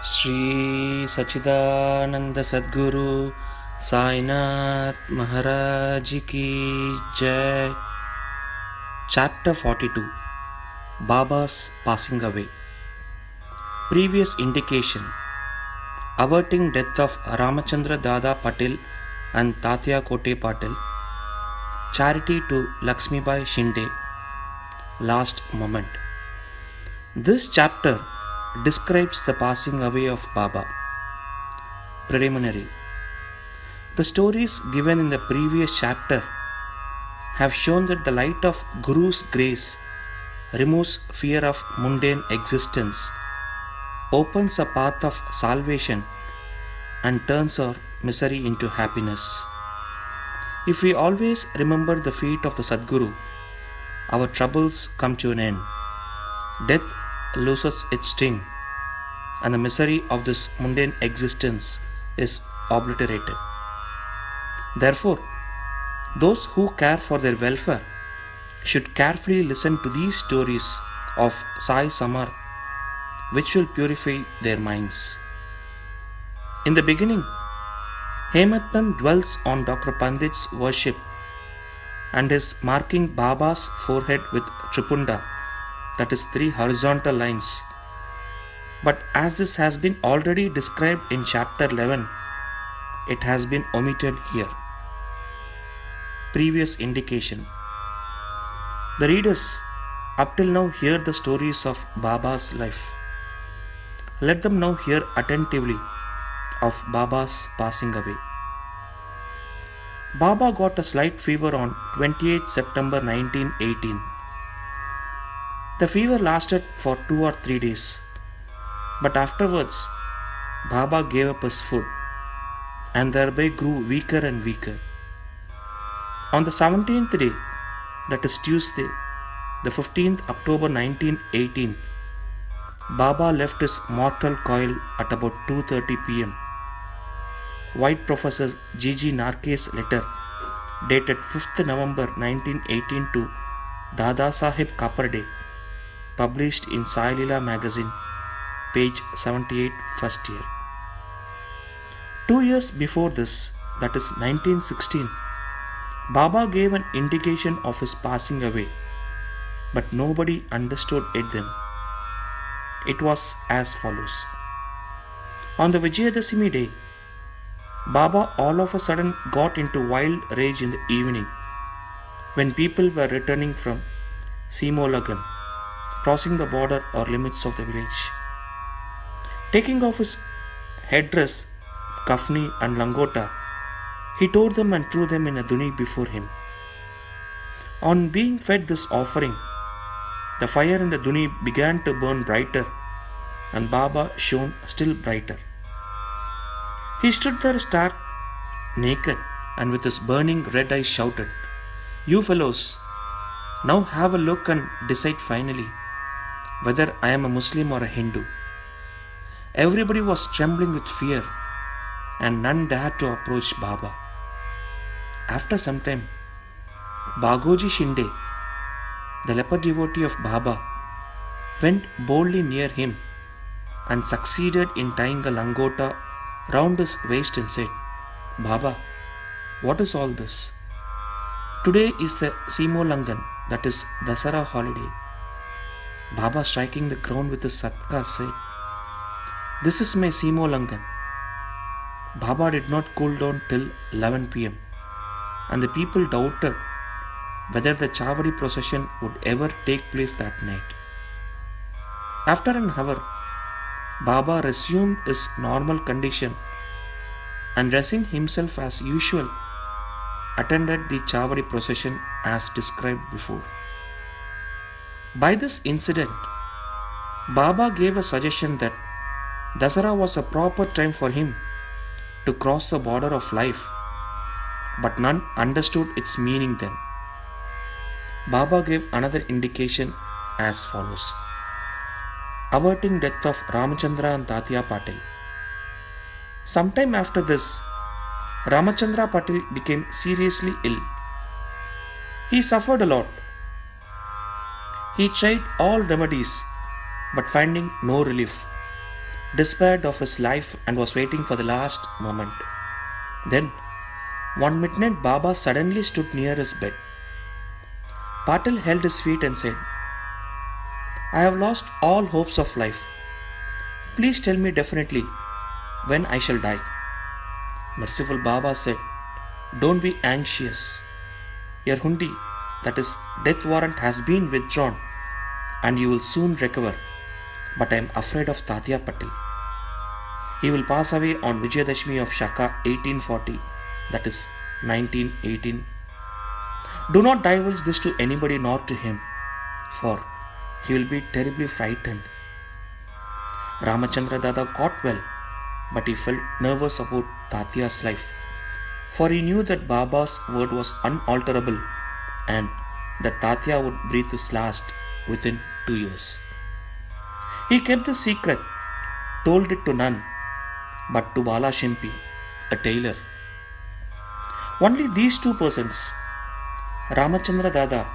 Sri Satchidananda Sadguru Sainath Maharaj Ki Jai. Chapter 42. Baba's Passing Away. Previous indication: averting death of Ramachandra Dada Patil and Tatya Kote Patil. Charity to Lakshmibai Shinde. Last moment. This chapter describes the passing away of Baba. Preliminary. The stories given in the previous chapter have shown that the light of Guru's grace removes fear of mundane existence, opens a path of salvation, and turns our misery into happiness. If we always remember the feet of the Sadguru, our troubles come to an end. Death loses its sting, and the misery of this mundane existence is obliterated. Therefore, those who care for their welfare should carefully listen to these stories of Sai Samar, which will purify their minds. In the beginning, Hematman dwells on Dr. Pandit's worship and is marking Baba's forehead with tripunda, that is 3 horizontal lines. But as this has been already described in chapter 11, it has been omitted here. Previous indication: the readers up till now hear the stories of Baba's life. Let them now hear attentively of Baba's passing away. Baba got a slight fever on 28 September 1918. The fever lasted for 2 or 3 days, but afterwards Baba gave up his food and thereby grew weaker and weaker. On the 17th day, that is Tuesday, the 15th October 1918, Baba left his mortal coil at about 2:30 p.m. White Professor G.G. Narke's letter dated 5th November 1918 to Dada Sahib Kaparde, published in Sai Leela magazine, page 78, first year. 2 years before this, that is 1916, Baba gave an indication of his passing away, but nobody understood it then. It was as follows. On the Vijayadashimi day, Baba all of a sudden got into wild rage in the evening when people were returning from Simolagan, crossing the border or limits of the village. Taking off his headdress, kafni and langota, he tore them and threw them in a duni before him. On being fed this offering, the fire in the duni began to burn brighter, and Baba shone still brighter. He stood there stark naked, and with his burning red eyes shouted, "You fellows, now have a look and decide finally whether I am a Muslim or a Hindu." Everybody was trembling with fear, and none dared to approach Baba. After some time, Bagoji Shinde, the leper devotee of Baba, went boldly near him and succeeded in tying a langota round his waist and said, "Baba, what is all this? Today is the Simolangan, that is Dasara holiday." Baba, striking the ground with his satka, said, "This is my Simolangan." Baba did not cool down till 11 p.m. and the people doubted whether the Chavadi procession would ever take place that night. After an hour, Baba resumed his normal condition and, dressing himself as usual, attended the Chavadi procession as described before. By this incident, Baba gave a suggestion that Dasara was a proper time for him to cross the border of life, but none understood its meaning then. Baba gave another indication as follows. Averting death of Ramachandra and Tatya Patil. Sometime after this, Ramachandra Patil became seriously ill. He suffered a lot. He tried all remedies, but finding no relief, despaired of his life and was waiting for the last moment. Then, one midnight, Baba suddenly stood near his bed. Patil held his feet and said, I have lost all hopes of life. Please tell me definitely when I shall die. Merciful Baba said, Don't be anxious. Your hundi, that is, death warrant, has been withdrawn and you will soon recover. But I am afraid of Tatya Patil. He will pass away on Vijayadashmi of Shaka 1840, that is 1918. Do not divulge this to anybody nor to him, for he will be terribly frightened. Ramachandra Dada got well, but he felt nervous about Tatya's life, for he knew that Baba's word was unalterable and that Tatya would breathe his last within 2 years. He kept the secret, told it to none but to Bala Shimpi, a tailor. Only these two persons, Ramachandra Dada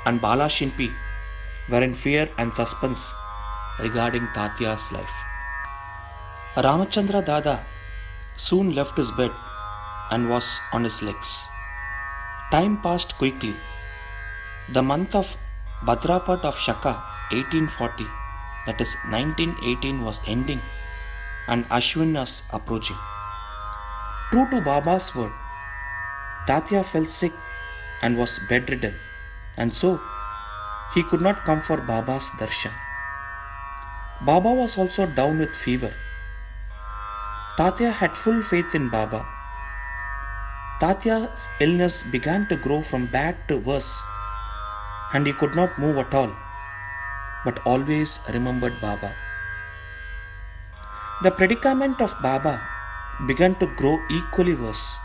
and Bala Shimpi, were in fear and suspense regarding Tatya's life. Ramachandra Dada soon left his bed and was on his legs. Time passed quickly. The month of Bhadrapat of Shaka 1840, that is 1918, was ending and Ashwin was approaching. True to Baba's word, Tatya fell sick and was bedridden, and so he could not come for Baba's darshan. Baba was also down with fever. Tatya had full faith in Baba. Tatya's illness began to grow from bad to worse, and he could not move at all, but always remembered Baba. The predicament of Baba began to grow equally worse.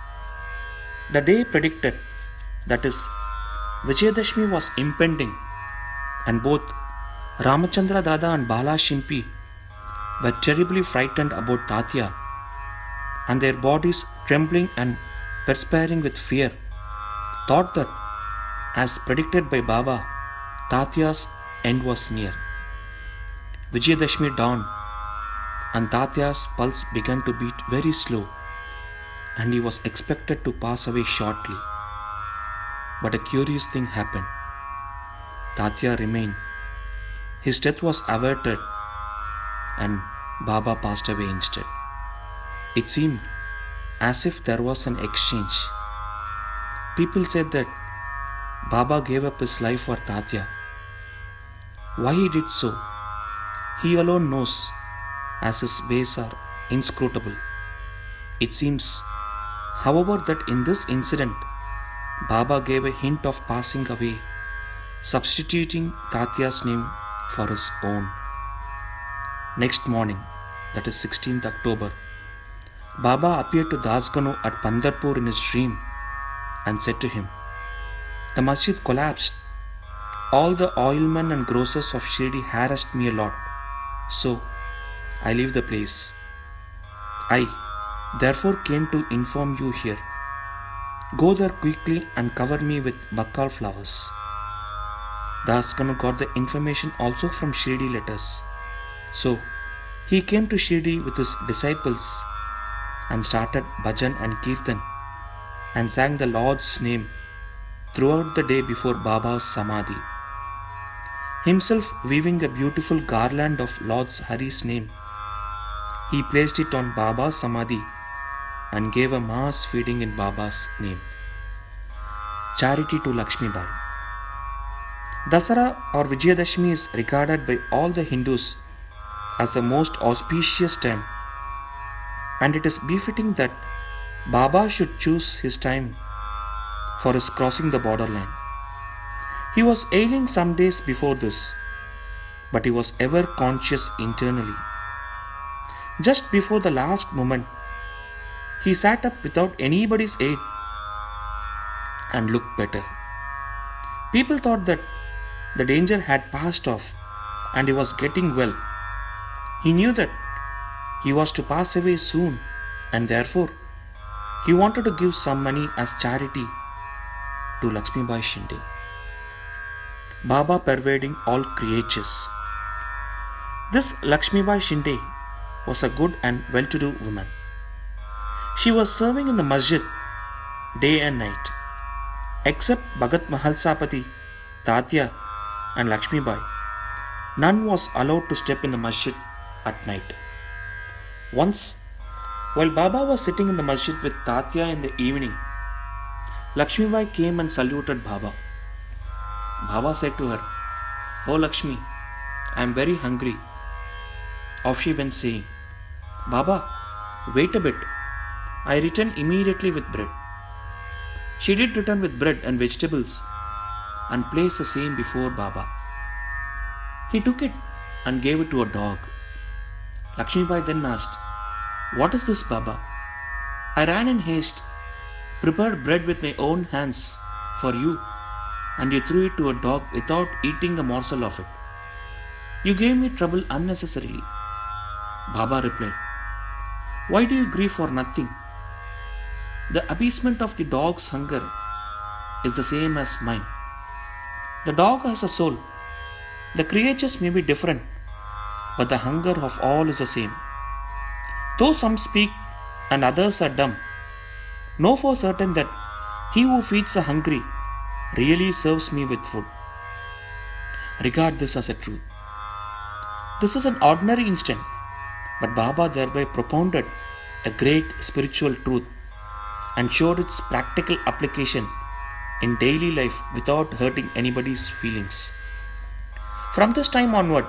The day predicted, that is, Vijayadashmi, was impending, and both Ramachandra Dada and Bala Shimpi were terribly frightened about Tatya, and their bodies trembling and perspiring with fear, thought that, as predicted by Baba, Tatya's end was near. Vijayadashmi dawned, and Tatya's pulse began to beat very slow, and he was expected to pass away shortly. But a curious thing happened. Tatya remained. His death was averted, and Baba passed away instead. It seemed as if there was an exchange. People said that Baba gave up his life for Tatya. Why he did so, he alone knows, as his ways are inscrutable. It seems, however, that in this incident, Baba gave a hint of passing away, substituting Tatya's name for his own. Next morning, that is 16th October, Baba appeared to Dasganu at Pandarpur in his dream and said to him, The masjid collapsed. All the oilmen and grocers of Shirdi harassed me a lot, so I leave the place. I therefore came to inform you here. Go there quickly and cover me with bakkal flowers. Dasganu got the information also from Shirdi letters. So he came to Shirdi with his disciples and started bhajan and kirtan and sang the Lord's name throughout the day before Baba's samadhi. Himself weaving a beautiful garland of Lord's Hari's name, he placed it on Baba's samadhi and gave a mass feeding in Baba's name. Charity to Lakshmi Bai. Dasara or Vijayadashmi is regarded by all the Hindus as the most auspicious time, and it is befitting that Baba should choose his time for his crossing the borderline. He was ailing some days before this, but he was ever conscious internally. Just before the last moment, he sat up without anybody's aid and looked better. People thought that the danger had passed off and he was getting well. He knew that he was to pass away soon, and therefore he wanted to give some money as charity to Lakshmi Bai Shinde. Baba pervading all creatures. This Lakshmi Bai Shinde was a good and well to do woman. She was serving in the masjid day and night. Except Bhagat Mahalsapati, Tatya, and Lakshmi Bai, none was allowed to step in the masjid at night. Once, while Baba was sitting in the masjid with Tatya in the evening, Lakshmi Bai came and saluted Baba. Baba said to her, "Oh Lakshmi, I am very hungry." Off she went saying, "Baba, wait a bit. I return immediately with bread." She did return with bread and vegetables and placed the same before Baba. He took it and gave it to a dog. Lakshmi Bai then asked, "What is this, Baba?" "I ran in haste, prepared bread with my own hands for you, and you threw it to a dog without eating a morsel of it. You gave me trouble unnecessarily." Baba replied, "Why do you grieve for nothing? The abasement of the dog's hunger is the same as mine. The dog has a soul. The creatures may be different, but the hunger of all is the same. Though some speak and others are dumb, know for certain that he who feeds the hungry really serves me with food. Regard this as a truth." This is an ordinary instant, but Baba thereby propounded a great spiritual truth and showed its practical application in daily life without hurting anybody's feelings. From this time onward,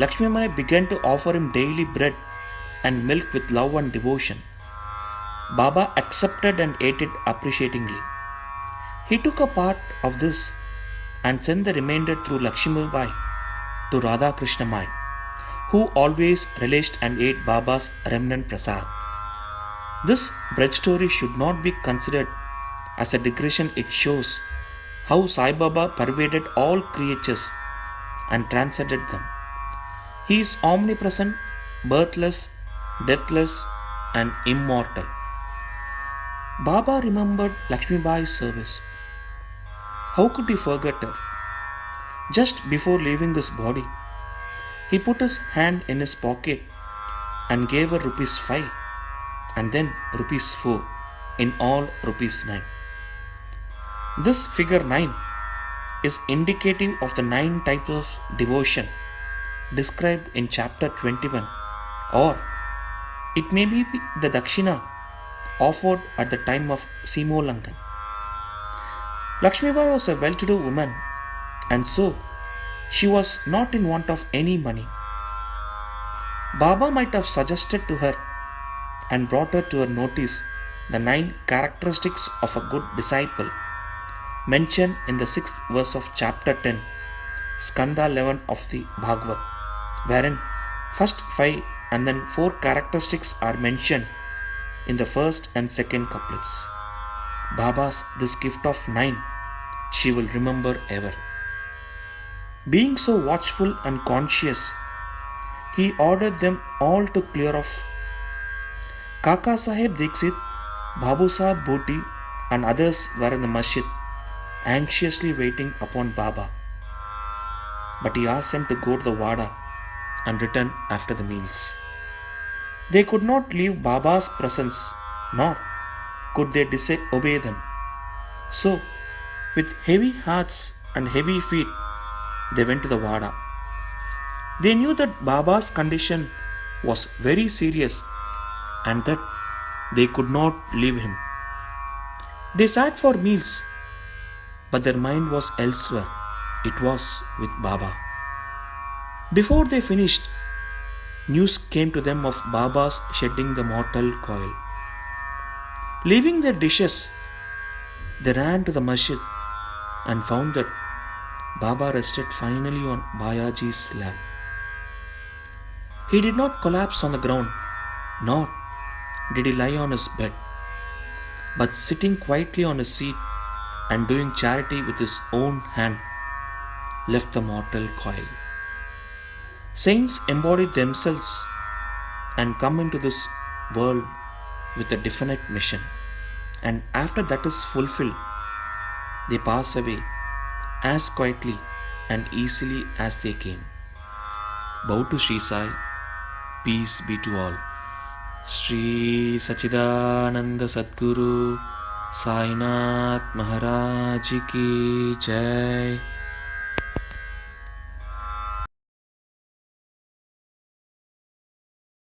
Lakshmi Mai began to offer him daily bread and milk with love and devotion. Baba accepted and ate it appreciatingly. He took a part of this and sent the remainder through Lakshmi Bai to Radha Krishna Mai, who always relished and ate Baba's remnant prasad. This bread story should not be considered as a digression. It shows how Sai Baba pervaded all creatures and transcended them. He is omnipresent, birthless, deathless, and immortal. Baba remembered Lakshmi Bai's service. How could he forget her? Just before leaving his body, he put his hand in his pocket and gave her rupees 5 and then rupees 4, in all rupees 9. This figure 9 is indicative of the 9 types of devotion described in chapter 21, or it may be the dakshina offered at the time of Simolangan. Lakshmi Bai was a well-to-do woman, and so she was not in want of any money. Baba might have suggested to her and brought her to her notice the 9 characteristics of a good disciple mentioned in the 6th verse of chapter 10, Skanda 11 of the Bhagavad, wherein first 5 and then 4 characteristics are mentioned in the first and second couplets. Baba's this gift of 9 she will remember ever. Being so watchful and conscious, he ordered them all to clear off. Kaka Sahib Dixit, Babu Sahib Bhoti, and others were in the masjid, anxiously waiting upon Baba. But he asked them to go to the Wada and return after the meals. They could not leave Baba's presence, nor could they disobey them. So, with heavy hearts and heavy feet, they went to the Wada. They knew that Baba's condition was very serious and that they could not leave him. They sat for meals, but their mind was elsewhere. It was with Baba. Before they finished, news came to them of Baba's shedding the mortal coil. Leaving their dishes, they ran to the masjid and found that Baba rested finally on Bayaji's lap. He did not collapse on the ground, nor did he lie on his bed, but sitting quietly on his seat and doing charity with his own hand, left the mortal coil. Saints embody themselves and come into this world with a definite mission, and after that is fulfilled, they pass away as quietly and easily as they came. Bow to Sri Sai. Peace be to all. Shri Sachidananda Sadguru Sainath Maharaj ki Jai.